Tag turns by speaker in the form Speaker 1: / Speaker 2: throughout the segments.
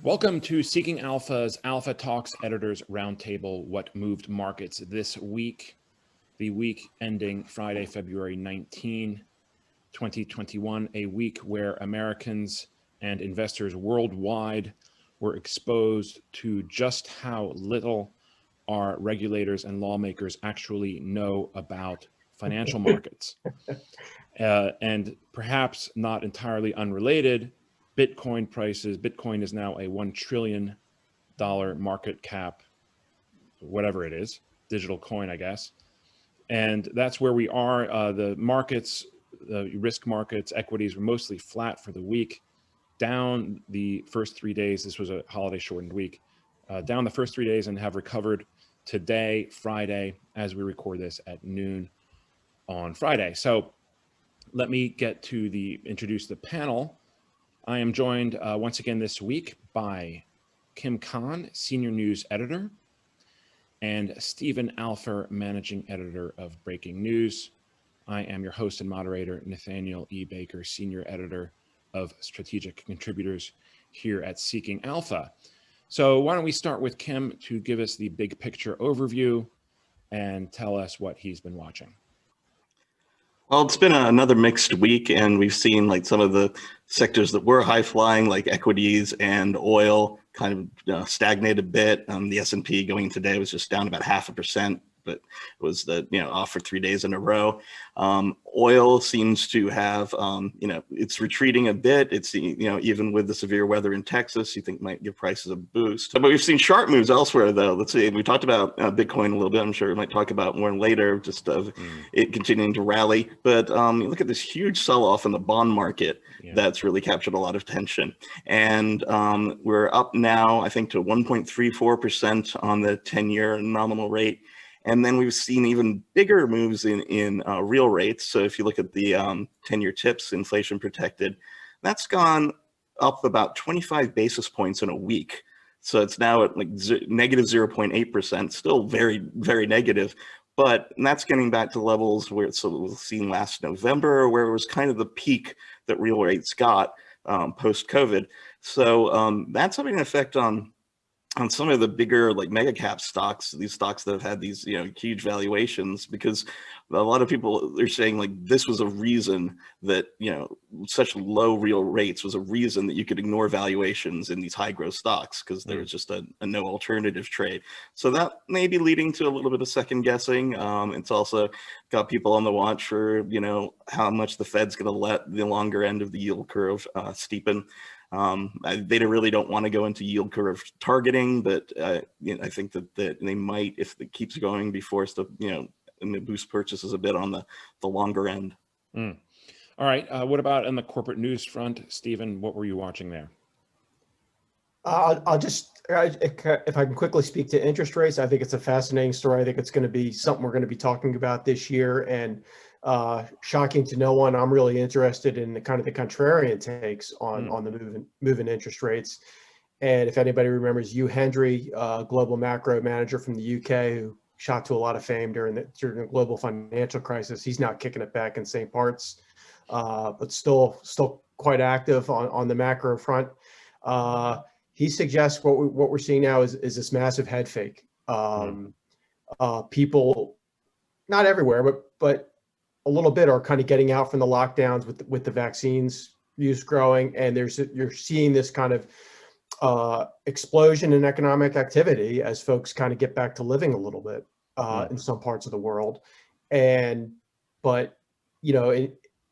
Speaker 1: Welcome to Seeking Alpha's Alpha Talks Editors Roundtable, what moved markets this week, the week ending Friday, February 19, 2021, a week where Americans and investors worldwide were exposed to just how little our regulators and lawmakers actually know about financial markets. And perhaps not entirely unrelated, Bitcoin prices. Bitcoin is now a $1 trillion market cap, whatever it is, digital coin, I guess. And that's where we are. The markets, the risk markets, equities were mostly flat for the week, down the first 3 days. This was a holiday shortened week, down the first 3 days and have recovered today, Friday, as we record this at noon on Friday. So let me introduce the panel. I am joined once again this week by Kim Kahn, Senior News Editor, and Stephen Alfer, Managing Editor of Breaking News. I am your host and moderator, Nathaniel E. Baker, Senior Editor of Strategic Contributors here at Seeking Alpha. So why don't we start with Kim to give us the big picture overview and tell us what he's been watching.
Speaker 2: Well, it's been another mixed week, and we've seen like some of the sectors that were high flying, like equities and oil, kind of stagnate a bit. The S&P going today was just down about 0.5%, but it was off for 3 days in a row. Oil seems to have it's retreating a bit. It's even with the severe weather in Texas, you think might give prices a boost. But we've seen sharp moves elsewhere, though. Let's see. We talked about Bitcoin a little bit. I'm sure we might talk about more later, just of it continuing to rally. But you look at this huge sell-off in the bond market. Yeah. That's really captured a lot of attention. And we're up now, I think, to 1.34% on the 10-year nominal rate. And then we've seen even bigger moves in real rates. So if you look at the 10-year tips, inflation protected, that's gone up about 25 basis points in a week. So it's now at like negative 0.8%, still very, very negative. But that's getting back to levels where it's seen last November, where it was kind of the peak that real rates got post-COVID. So that's having an effect on some of the bigger like mega cap stocks, these stocks that have had these huge valuations, because a lot of people are saying like this was a reason that such low real rates was a reason that you could ignore valuations in these high growth stocks, because there was just a no alternative trade. So that may be leading to a little bit of second guessing. It's also got people on the watch for how much the Fed's going to let the longer end of the yield curve steepen. They really don't want to go into yield curve targeting, but I think that they might, if it keeps going, be forced to boost purchases a bit on the longer end.
Speaker 1: All right. What about on the corporate news front, Stephen? What were you watching there?
Speaker 3: I'll just, if I can quickly speak to interest rates, I think it's a fascinating story. I think it's going to be something we're going to be talking about this year, and shocking to no one, I'm really interested in the kind of the contrarian takes on the move in interest rates. And if anybody remembers Hugh Hendry, global macro manager from the UK, who shot to a lot of fame during the global financial crisis, he's now kicking it back in same parts, but still quite active on the macro front. He suggests what we're seeing now is this massive head fake. People, not everywhere, but a little bit, are kind of getting out from the lockdowns with the vaccines use growing, and you're seeing this kind of explosion in economic activity as folks kind of get back to living a little bit in some parts of the world. But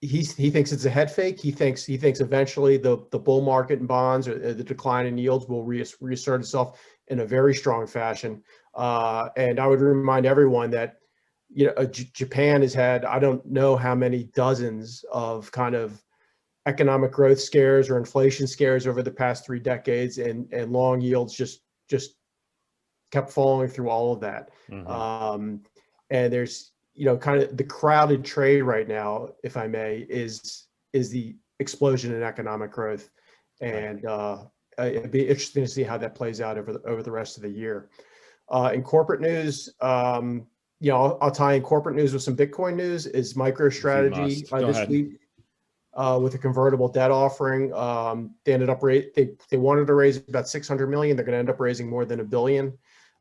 Speaker 3: he thinks it's a head fake. He thinks eventually the bull market in bonds, or the decline in yields, will reassert itself in a very strong fashion. And I would remind everyone that Japan has had, I don't know how many dozens of kind of economic growth scares or inflation scares over the past 3 decades, and long yields just kept falling through all of that. And there's kind of the crowded trade right now, if I may, is the explosion in economic growth, and it'd be interesting to see how that plays out over the rest of the year. In corporate news, I'll tie in corporate news with some Bitcoin news. Is MicroStrategy this week with a convertible debt offering. They ended up they wanted to raise about 600 million. They're going to end up raising more than $1 billion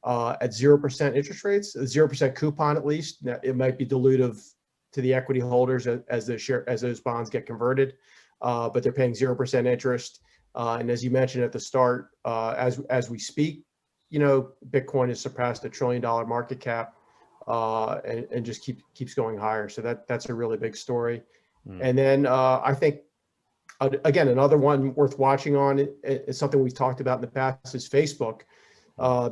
Speaker 3: at 0% interest rates, 0% coupon at least. Now, it might be dilutive to the equity holders as those bonds get converted, but they're paying 0% interest. And as you mentioned at the start, as we speak, Bitcoin has surpassed $1 trillion market cap, and just keeps going higher. So that's a really big story. And then I think, again, another one worth watching on is something we've talked about in the past is Facebook,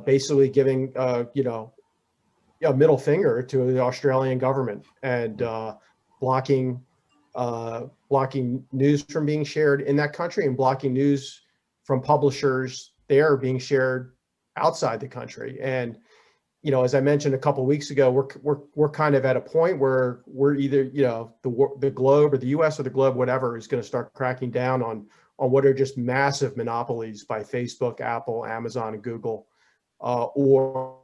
Speaker 3: basically giving, a middle finger to the Australian government and blocking news from being shared in that country and blocking news from publishers there being shared outside the country. And as I mentioned a couple of weeks ago, we're kind of at a point where we're either the globe or the U.S. or the globe, whatever, is going to start cracking down on what are just massive monopolies by Facebook, Apple, Amazon, and Google, or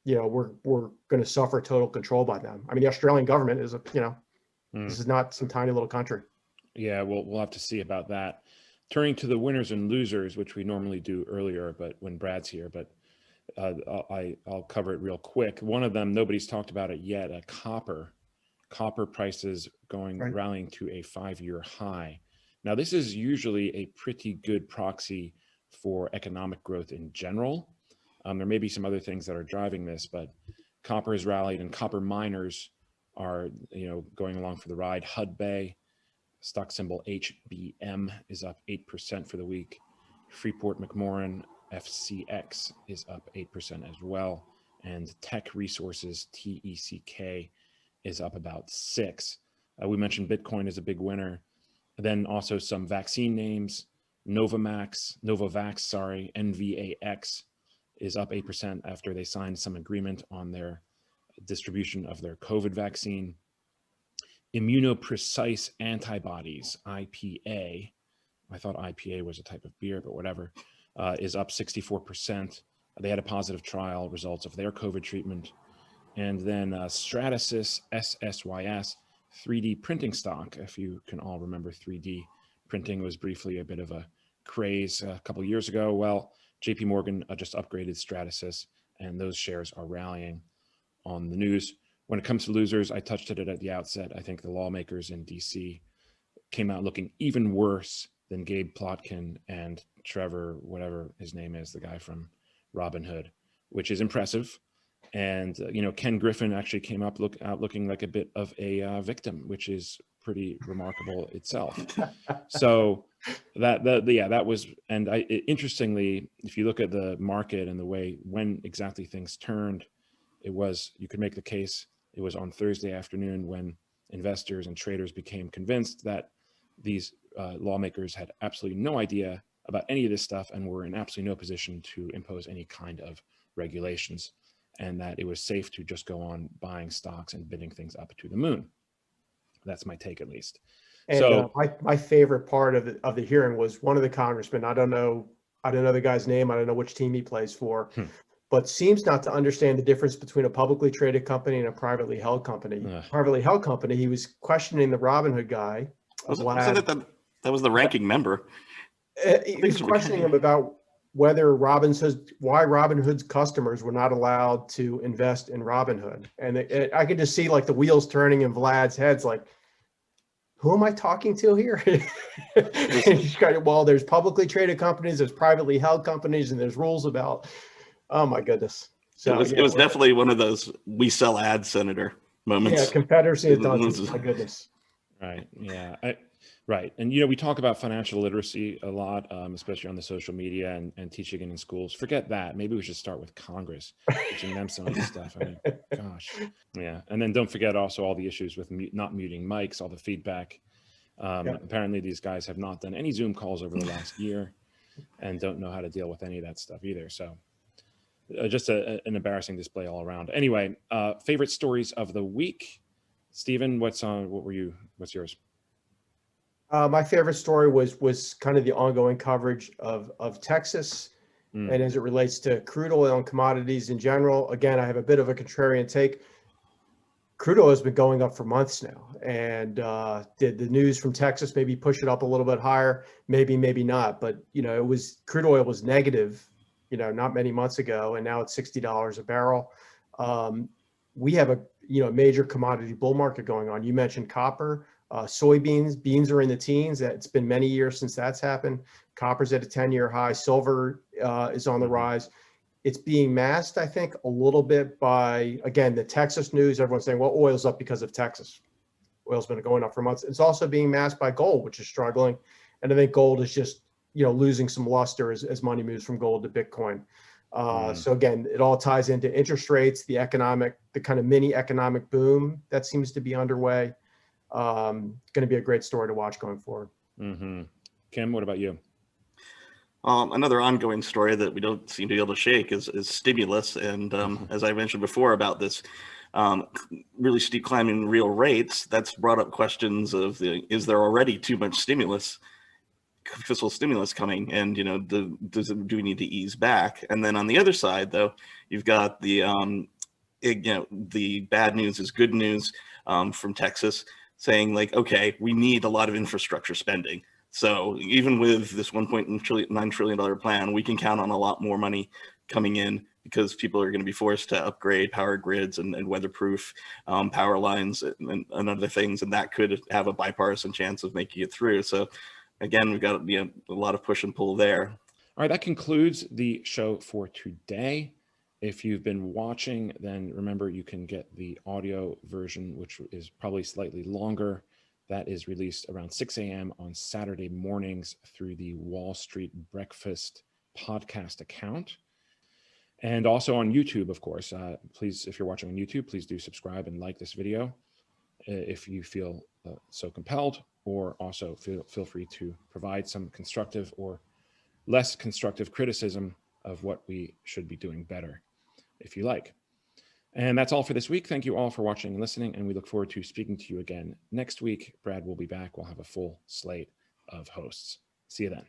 Speaker 3: we're going to suffer total control by them. I mean, the Australian government is this is not some tiny little country.
Speaker 1: Yeah, we'll have to see about that. Turning to the winners and losers, which we normally do earlier, but when Brad's here, but I'll cover it real quick. One of them, nobody's talked about it yet, copper prices rallying to a 5-year high. Now, this is usually a pretty good proxy for economic growth in general. There may be some other things that are driving this, but copper has rallied and copper miners are, going along for the ride. Hudbay, stock symbol HBM, is up 8% for the week. Freeport McMoran, FCX, is up 8% as well. And Tech Resources, TECK, is up about 6%. We mentioned Bitcoin is a big winner. And then also some vaccine names. Novavax, NVAX, is up 8% after they signed some agreement on their distribution of their COVID vaccine. Immunoprecise Antibodies, IPA, I thought IPA was a type of beer, but whatever, is up 64%. They had a positive trial results of their COVID treatment. And then Stratasys, SSYS, 3D printing stock. If you can all remember 3D printing was briefly a bit of a craze a couple of years ago. Well, JP Morgan just upgraded Stratasys, and those shares are rallying on the news. When it comes to losers, I touched on it at the outset. I think the lawmakers in DC came out looking even worse than Gabe Plotkin and Trevor, whatever his name is, the guy from Robinhood, which is impressive. And, Ken Griffin actually came out looking like a bit of a victim, which is pretty remarkable itself. So that was, and interestingly, if you look at the market and the way when exactly things turned, you could make the case, it was on Thursday afternoon when investors and traders became convinced that these lawmakers had absolutely no idea about any of this stuff and were in absolutely no position to impose any kind of regulations, and that it was safe to just go on buying stocks and bidding things up to the moon. That's my take, at least.
Speaker 3: And so my favorite part of the hearing was one of the congressmen. I don't know the guy's name. I don't know which team he plays for, but seems not to understand the difference between a publicly traded company and a privately held company. Privately held company, he was questioning the Robinhood guy.
Speaker 2: That was the ranking member.
Speaker 3: He was questioning him about why Robinhood's customers were not allowed to invest in Robinhood. And I could just see like the wheels turning in Vlad's heads, like, who am I talking to here? Well, there's publicly traded companies, there's privately held companies, and there's rules about, oh my goodness. So
Speaker 2: it was definitely one of those "we sell ads, Senator" moments.
Speaker 3: Yeah, Confederacy of dunces. My goodness.
Speaker 1: Right. Yeah. Right. And, we talk about financial literacy a lot, especially on the social media and teaching it in schools. Forget that. Maybe we should start with Congress, teaching them some of this stuff. I mean, gosh. Yeah. And then don't forget also all the issues with not muting mics, all the feedback. Apparently these guys have not done any Zoom calls over the last year and don't know how to deal with any of that stuff either. So just an embarrassing display all around. Anyway, favorite stories of the week. Stephen, what's yours?
Speaker 3: My favorite story was kind of the ongoing coverage of Texas, and as it relates to crude oil and commodities in general. Again, I have a bit of a contrarian take. crude oil has been going up for months now. And did the news from Texas maybe push it up a little bit higher? Maybe, maybe not. But, crude oil was negative, not many months ago, and now it's $60 a barrel. We have a, major commodity bull market going on. You mentioned copper, soybeans, beans are in the teens. It's been many years since that's happened. Copper's at a 10-year high. Silver is on the rise. It's being masked, I think, a little bit by, again, the Texas news. Everyone's saying, well, oil's up because of Texas. Oil's been going up for months. It's also being masked by gold, which is struggling. And I think gold is just, losing some luster as money moves from gold to Bitcoin. So again, it all ties into interest rates, the kind of mini economic boom that seems to be underway. Going to be a great story to watch going forward.
Speaker 1: Mm-hmm. Kim, what about you?
Speaker 2: Another ongoing story that we don't seem to be able to shake is stimulus. And as I mentioned before about this really steep climb in real rates, that's brought up questions of is there already too much fiscal stimulus coming? And, do we need to ease back? And then on the other side, though, you've got the bad news is good news from Texas saying like, okay, we need a lot of infrastructure spending. So even with this $1.9 trillion plan, we can count on a lot more money coming in because people are going to be forced to upgrade power grids and weatherproof power lines and other things. And that could have a bipartisan chance of making it through. So again, we've got a lot of push and pull there.
Speaker 1: All right, that concludes the show for today. If you've been watching, then remember you can get the audio version, which is probably slightly longer. That is released around 6 a.m. on Saturday mornings through the Wall Street Breakfast podcast account. And also on YouTube, of course. Please, if you're watching on YouTube, please do subscribe and like this video if you feel so compelled, or also feel free to provide some constructive or less constructive criticism of what we should be doing better, if you like. And that's all for this week. Thank you all for watching and listening, and we look forward to speaking to you again next week. Brad will be back. We'll have a full slate of hosts. See you then.